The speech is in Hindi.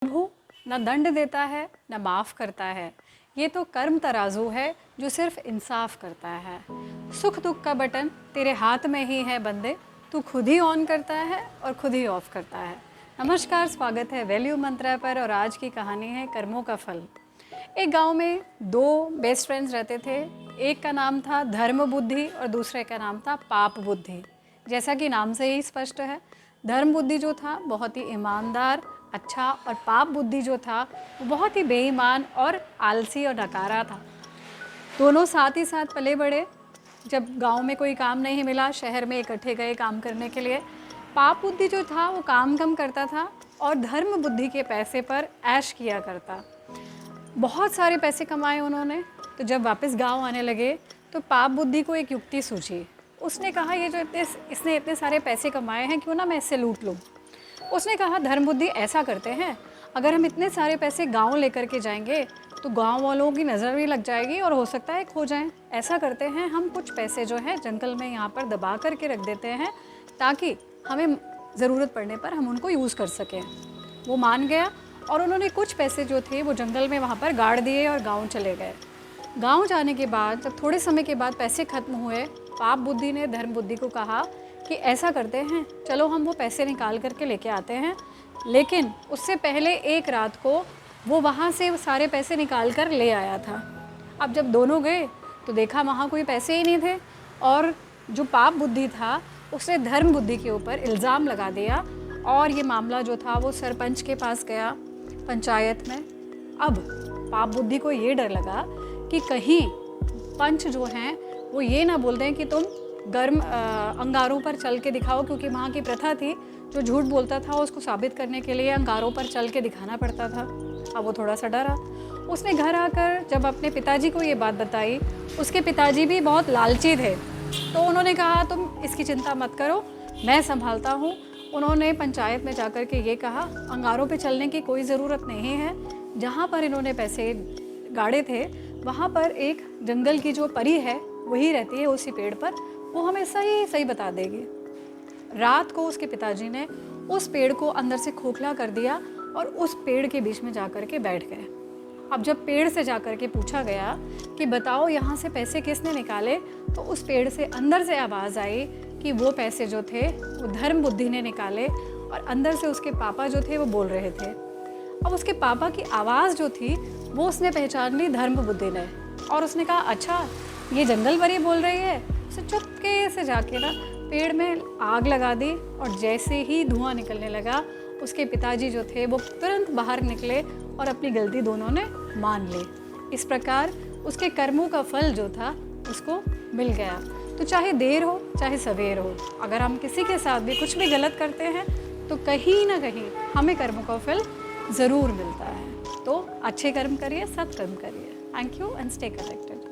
प्रभु न दंड देता है न माफ़ करता है, ये तो कर्म तराजू है जो सिर्फ इंसाफ करता है। सुख दुख का बटन तेरे हाथ में ही है बंदे, तू खुद ही ऑन करता है और खुद ही ऑफ करता है। नमस्कार, स्वागत है वैल्यू मंत्रा पर और आज की कहानी है कर्मों का फल। एक गांव में दो बेस्ट फ्रेंड्स रहते थे। एक का नाम था धर्म बुद्धि और दूसरे का नाम था पाप बुद्धि। जैसा कि नाम से ही स्पष्ट है, धर्म बुद्धि जो था बहुत ही ईमानदार, अच्छा, और पाप बुद्धि जो था वो बहुत ही बेईमान और आलसी और नकारा था। दोनों साथ ही साथ पले बड़े। जब गांव में कोई काम नहीं मिला, शहर में इकट्ठे गए काम करने के लिए। पाप बुद्धि जो था वो काम कम करता था और धर्म बुद्धि के पैसे पर ऐश किया करता। बहुत सारे पैसे कमाए उन्होंने। तो जब वापस गांव आने लगे तो पाप बुद्धि को एक युक्ति सूझी। उसने कहा, ये जो इसने इतने सारे पैसे कमाए हैं, क्यों ना मैं इससे लूट लूँ। उसने कहा, धर्म बुद्धि ऐसा करते हैं, अगर हम इतने सारे पैसे गांव लेकर के जाएंगे तो गांव वालों की नज़र भी लग जाएगी और हो सकता है खो जाएं। ऐसा करते हैं, हम कुछ पैसे जो है जंगल में यहाँ पर दबा करके रख देते हैं ताकि हमें ज़रूरत पड़ने पर हम उनको यूज़ कर सकें। वो मान गया और उन्होंने कुछ पैसे जो थे वो जंगल में वहाँ पर गाड़ दिए और गाँव चले गए। गाँव जाने के बाद जब थोड़े समय के बाद पैसे ख़त्म हुए, पाप बुद्धि ने धर्म बुद्धि को कहा कि ऐसा करते हैं, चलो हम वो पैसे निकाल करके लेके आते हैं। लेकिन उससे पहले एक रात को वो वहाँ से सारे पैसे निकाल कर ले आया था। अब जब दोनों गए तो देखा वहाँ कोई पैसे ही नहीं थे और जो पाप बुद्धि था उसने धर्म बुद्धि के ऊपर इल्ज़ाम लगा दिया और ये मामला जो था वो सरपंच के पास गया, पंचायत में। अब पाप बुद्धि को ये डर लगा कि कहीं पंच जो हैं वो ये ना बोल दें कि तुम गर्म अंगारों पर चल के दिखाओ, क्योंकि वहाँ की प्रथा थी, जो झूठ बोलता था उसको साबित करने के लिए अंगारों पर चल के दिखाना पड़ता था। अब वो थोड़ा सा डरा। उसने घर आकर जब अपने पिताजी को ये बात बताई, उसके पिताजी भी बहुत लालची थे, तो उन्होंने कहा, तुम इसकी चिंता मत करो, मैं संभालता हूँ। उन्होंने पंचायत में जाकर के ये कहा, अंगारों पे चलने की कोई ज़रूरत नहीं है। जहाँ पर इन्होंने पैसे गाड़े थे वहाँ पर एक जंगल की जो परी है वही रहती है उसी पेड़ पर, वो हमें सही बता देगी। रात को उसके पिताजी ने उस पेड़ को अंदर से खोखला कर दिया और उस पेड़ के बीच में जाकर के बैठ गए। अब जब पेड़ से जाकर के पूछा गया कि बताओ यहाँ से पैसे किसने निकाले, तो उस पेड़ से अंदर से आवाज़ आई कि वो पैसे जो थे वो धर्म बुद्धि ने निकाले और अंदर से उसके पापा जो थे वो बोल रहे थे। अब उसके पापा की आवाज़ जो थी वो उसने पहचान ली धर्म बुद्धि ने, और उसने कहा, अच्छा ये जंगल परी बोल रही है। उसे चुपके से जाके ना पेड़ में आग लगा दी और जैसे ही धुआं निकलने लगा, उसके पिताजी जो थे वो तुरंत बाहर निकले और अपनी गलती दोनों ने मान ली। इस प्रकार उसके कर्मों का फल जो था उसको मिल गया। तो चाहे देर हो चाहे सवेर हो, अगर हम किसी के साथ भी कुछ भी गलत करते हैं तो कहीं ना कहीं हमें कर्मों का फल ज़रूर मिलता है। तो अच्छे कर्म करिए, सत्कर्म करिए। Thank you and stay connected.